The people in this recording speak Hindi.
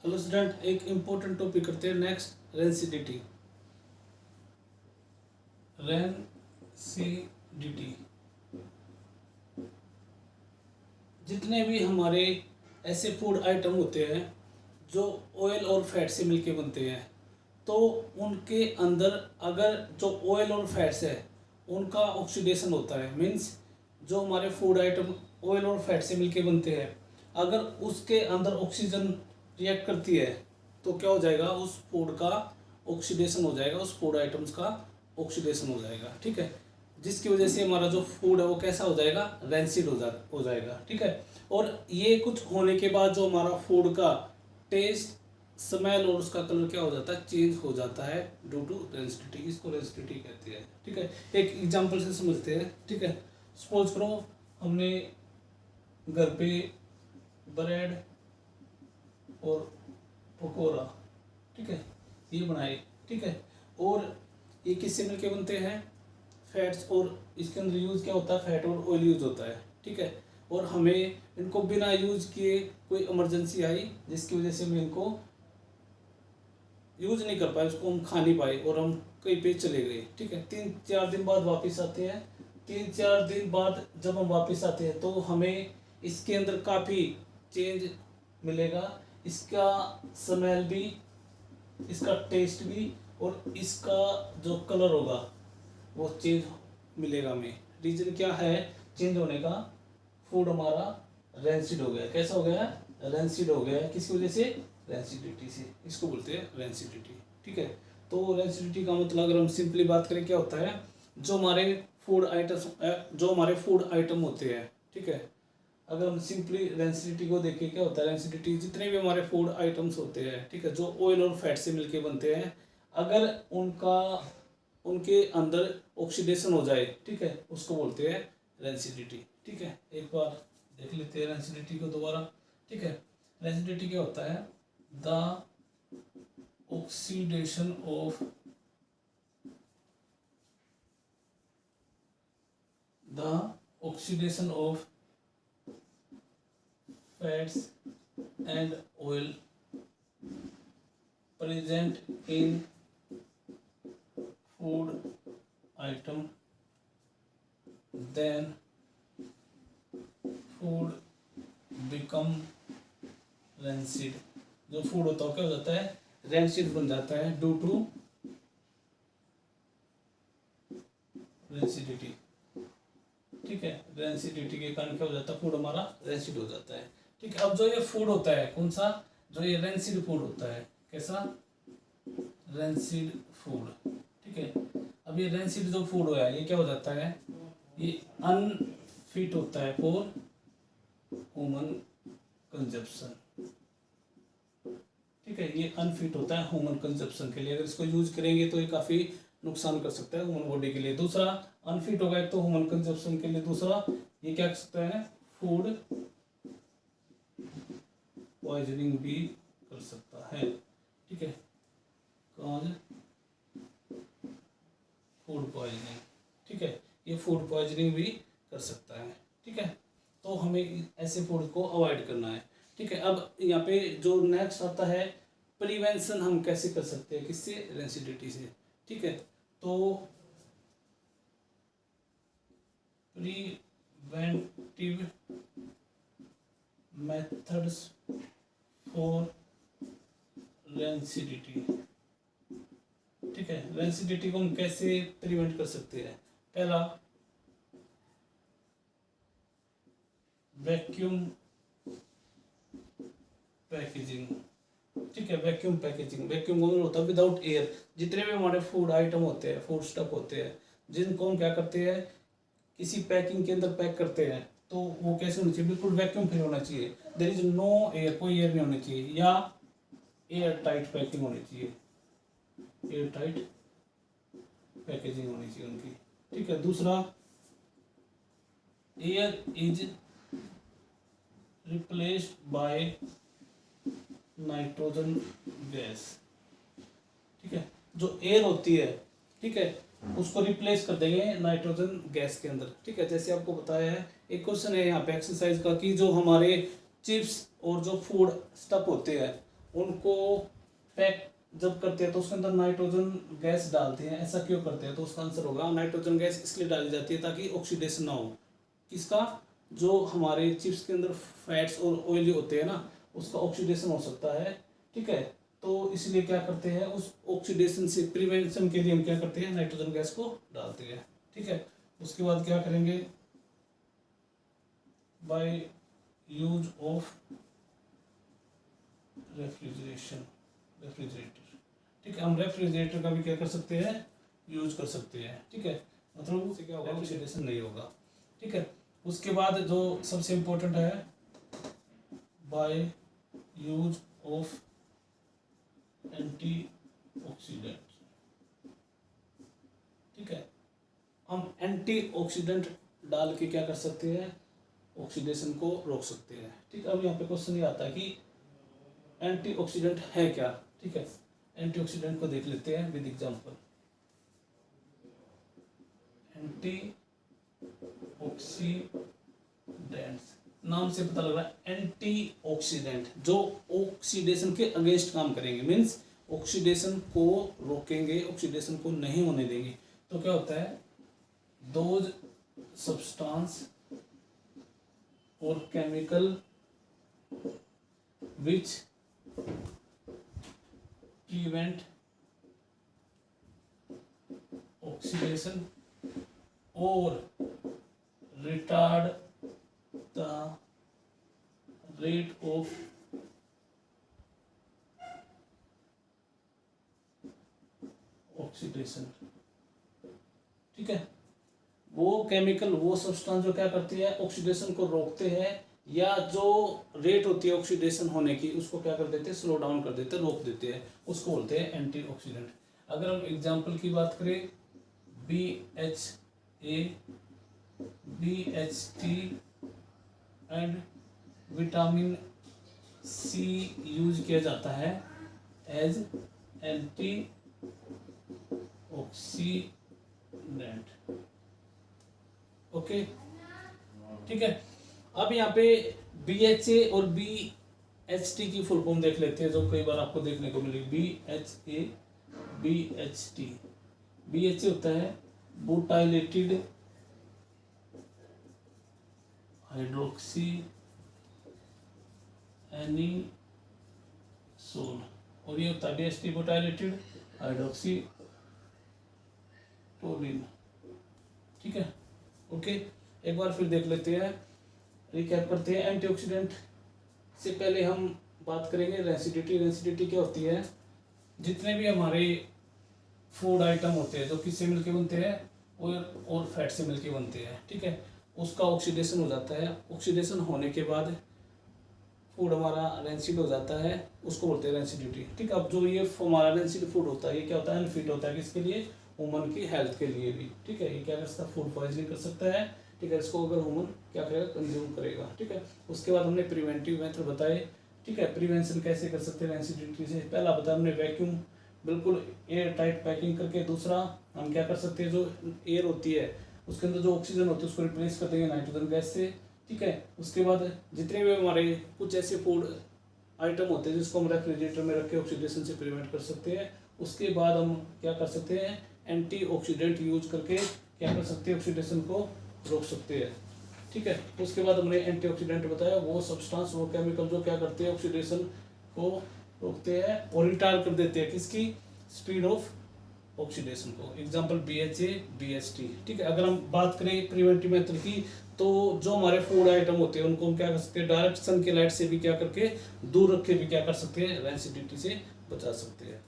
हेलो स्टूडेंट, एक इम्पोर्टेंट टॉपिक करते हैं नेक्स्ट, रेंसिडिटी। रेंसिडिटी जितने भी हमारे ऐसे फूड आइटम होते हैं जो ऑयल और फैट से मिलके बनते हैं, तो उनके अंदर अगर जो ऑयल और फैट्स है उनका ऑक्सीडेशन होता है, मीन्स जो हमारे फूड आइटम ऑयल और फैट से मिलके बनते हैं, अगर उसके अंदर ऑक्सीजन रिएक्ट करती है तो क्या हो जाएगा, उस फूड का ऑक्सीडेशन हो जाएगा, उस फूड आइटम्स का ऑक्सीडेशन हो जाएगा। ठीक है, जिसकी वजह से हमारा जो फूड है वो कैसा हो जाएगा, रेंसिड हो जाएगा। ठीक है, और ये कुछ होने के बाद जो हमारा फूड का टेस्ट, स्मेल और उसका कलर क्या हो जाता है, चेंज हो जाता है ड्यू टू रेंसिडिटी। इसको रेंसिडिटी कहते हैं। ठीक है, एक एग्जांपल से समझते हैं। ठीक है, सपोज करो हमने घर पे ब्रेड और पकौड़ा, ठीक है, ये बनाए। ठीक है, और ये किससे मिलके बनते हैं, फैट्स, और इसके अंदर यूज़ क्या होता है, फैट और ऑयल यूज़ होता है। ठीक है, और हमें इनको बिना यूज़ किए कोई इमरजेंसी आई जिसकी वजह से हम इनको यूज़ नहीं कर पाए, उसको हम खा नहीं पाए और हम कहीं पे चले गए। ठीक है, 3-4 दिन बाद वापस आते हैं। 3-4 दिन बाद जब हम वापस आते हैं तो हमें इसके अंदर काफ़ी चेंज मिलेगा, इसका स्मेल भी, इसका टेस्ट भी, और इसका जो कलर होगा वो चेंज मिलेगा हमें। रीज़न क्या है चेंज होने का, फूड हमारा रेंसिड हो गया। कैसा हो गया, रेंसिड हो गया। किसकी वजह से, रेंसिडिटी से। इसको बोलते हैं रेंसिडिटी। ठीक है, तो रेंसिडिटी का मतलब अगर हम सिंपली बात करें क्या होता है, जो हमारे फूड आइटम होते हैं। ठीक है, अगर हम सिंपली रेंसिडिटी को देखें क्या होता है, रेंसिडिटी जितने भी हमारे फूड आइटम्स होते हैं, ठीक है, जो ऑयल और फैट से मिलके बनते हैं, अगर उनके अंदर ऑक्सीडेशन हो जाए, ठीक है, उसको बोलते हैं रेंसिडिटी। ठीक है, एक बार देख लेते हैं रेंसिडिटी को दोबारा। ठीक है, रेंसिडिटी क्या होता है, the oxidation of fats and oil present in food item, then food become rancid। जो फूड होता है क्या हो जाता है, रेंसिड बन जाता है ड्यू टू रेंसिडिटी। ठीक है, रेंसिडिटी के कारण क्या हो जाता है, फूड हमारा रेंसिड हो जाता है। ठीक है, अब जो ये फूड होता है कौन सा, जो ये रेंसिड फूड होता है, कैसा, रेंसिड फूड। ठीक है, अब ये रेंसिड जो फूड होया ये क्या हो जाता है, ये अनफिट होता है फॉर ह्यूमन कंजप्शन। ठीक है, ये अनफिट होता है ह्यूमन कंजप्शन के लिए। अगर इसको यूज करेंगे तो ये काफ़ी नुकसान कर सकता है ह्यूमन बॉडी के लिए। दूसरा, अनफिट होगा एक तो ह्यूमन कंजप्शन के लिए, दूसरा ये क्या कर सकता है, फूड पॉइजनिंग भी कर सकता है। ठीक है, कॉज फूड पॉइजनिंग। ठीक है, ये फूड पॉइजनिंग भी कर सकता है। ठीक है, तो हमें ऐसे फूड को अवॉइड करना है। ठीक है, अब यहाँ पे जो नेक्स्ट आता है, प्रिवेंशन हम कैसे कर सकते हैं, किससे, रेंसिडिटी से। ठीक है, तो प्रिवेंटिव मेथड्स फॉर रेंसिडिटी। ठीक है, रेंसिडिटी को हम कैसे प्रिवेंट कर सकते हैं, पहला, वैक्यूम पैकेजिंग। ठीक है, वैक्यूम पैकेजिंग, वैक्यूम का मतलब होता है विदाउट एयर। जितने भी हमारे फूड आइटम होते हैं, फूड स्टफ होते हैं, जिनको हम क्या करते हैं, किसी पैकिंग के अंदर पैक करते हैं, तो वो कैसे होना चाहिए, बिल्कुल वैक्यूम फ्री होना चाहिए। देयर इज नो एयर, कोई एयर नहीं होनी चाहिए, या एयर टाइट पैकिंग होनी चाहिए, एयर टाइट पैकेजिंग होनी चाहिए उनकी। ठीक है, दूसरा, air is replaced by nitrogen gas. ठीक है, जो एयर होती है, ठीक है, उसको रिप्लेस कर देंगे नाइट्रोजन गैस के अंदर। ठीक है, जैसे आपको बताया है, एक क्वेश्चन है यहाँ पे एक्सरसाइज का कि जो हमारे चिप्स और जो फूड स्टफ होते हैं उनको पैक जब करते हैं तो उसके अंदर नाइट्रोजन गैस डालते हैं। ऐसा क्यों करते हैं? तो उसका आंसर होगा नाइट्रोजन गैस इसलिए डाली जाती है ताकि ऑक्सीडेशन ना हो। किसका? जो हमारे चिप्स के अंदर फैट्स और ऑयल होते हैं ना, उसका ऑक्सीडेशन हो सकता है। ठीक है, तो इसलिए क्या करते हैं, उस ऑक्सीडेशन से प्रिवेंशन के लिए हम क्या करते हैं, नाइट्रोजन गैस को डालते हैं। ठीक है, उसके बाद क्या करेंगे, बाय यूज ऑफ रेफ्रिजरेटर। ठीक है, हम रेफ्रिजरेटर का भी क्या कर सकते हैं, यूज कर सकते हैं। ठीक है, मतलब उससे क्या होगा, ऑक्सीडेशन नहीं होगा। ठीक है, उसके बाद जो सबसे इम्पोर्टेंट है, बाय यूज ऑफ एंटीऑक्सीडेंट। ठीक है, हम एंटीऑक्सीडेंट डाल के क्या कर सकते हैं, ऑक्सीडेशन को रोक सकते हैं। ठीक है, अब यहाँ पे क्वेश्चन ये आता है कि एंटीऑक्सीडेंट है क्या। ठीक है, एंटीऑक्सीडेंट को देख लेते हैं विद एग्जांपल। एंटीऑक्सीडेंट्स, नाम से पता लग रहा है एंटीऑक्सीडेंट, जो ऑक्सीडेशन के अगेंस्ट काम करेंगे, मीन्स ऑक्सीडेशन को रोकेंगे, ऑक्सीडेशन को नहीं होने देंगे। तो क्या होता है, दोज सब्सटेंस और chemical which prevent oxidation or retard the rate of oxidation। ठीक है, वो केमिकल, वो सब्सटेंस जो क्या करती है, ऑक्सीडेशन को रोकते हैं, या जो रेट होती है ऑक्सीडेशन होने की उसको क्या कर देते हैं, स्लो डाउन कर देते हैं, रोक देते हैं, उसको बोलते हैं एंटीऑक्सीडेंट। अगर हम एग्जांपल की बात करें, BHA, BHT and vitamin C use किया जाता है एज एंटीऑक्सीडेंट। ओके, ठीक है, अब यहाँ पे BHA और BHT की फुल फॉर्म देख लेते हैं, जो कई बार आपको देखने को मिलेगी। BHA, BHT। BHA होता है बुटाइलेटेड हाइड्रोक्सी एनिसोल, और ये होता है BHT बुटाइलेटेड हाइड्रोक्सी टोलिन। ठीक है, ओके, एक बार फिर देख लेते हैं, रिकैप करते हैं। एंटीऑक्सीडेंट से पहले हम बात करेंगे रेसिडिटी। रेसिडिटी क्या होती है, जितने भी हमारे फूड आइटम होते हैं जो किससे मिलके बनते हैं, ऑयल और फैट से मिलके बनते हैं। ठीक है, उसका ऑक्सीडेशन हो जाता है। ऑक्सीडेशन होने के बाद फूड हमारा रेंसिड हो जाता है, उसको बोलते हैं रेंसिडिटी। ठीक है, अब जो ये हमारा रेंसिड फूड होता है, ये क्या होता है, अनफिट होता है, किसके लिए, ह्यूमन की हेल्थ के लिए भी। ठीक है, ये क्या कर सकता है, फूड पॉइजनिंग कर सकता है। ठीक है, इसको अगर ह्यूमन क्या करेगा, कंज्यूम करेगा। ठीक है, उसके बाद हमने प्रिवेंटिव मेथड बताए। ठीक है, प्रिवेंशन कैसे कर सकते हैं रेंसिडिटी से, पहला बताया हमने वैक्यूम, बिल्कुल एयर टाइट पैकिंग करके। दूसरा हम क्या कर सकते हैं, जो एयर होती है उसके अंदर जो ऑक्सीजन होती है उसको रिप्लेस कर देंगे नाइट्रोजन गैस से। ठीक है, उसके बाद जितने भी हमारे कुछ ऐसे फूड आइटम होते हैं जिसको हम रेफ्रिजरेटर में रख के ऑक्सीडेशन से प्रिवेंट कर सकते हैं। उसके बाद हम क्या कर सकते हैं, एंटीऑक्सीडेंट यूज करके क्या कर सकते हैं, ऑक्सीडेशन को रोक सकते हैं। ठीक है, उसके बाद हमने एंटीऑक्सीडेंट बताया, वो सब्सटेंस, वो केमिकल जो क्या करते हैं, ऑक्सीडेशन को रोकते हैं और रिटार्ड कर देते हैं किसकी, स्पीड ऑफ ऑक्सीडेशन को। Example BHA, BHT। ठीक है, अगर हम बात करें प्रिवेंटिव मेथड की, तो जो हमारे फूड आइटम होते हैं उनको हम क्या कर सकते हैं, डायरेक्ट सन के लाइट से भी क्या करके दूर रख के भी क्या कर सकते हैं, रेंसिडिटी से बचा सकते हैं।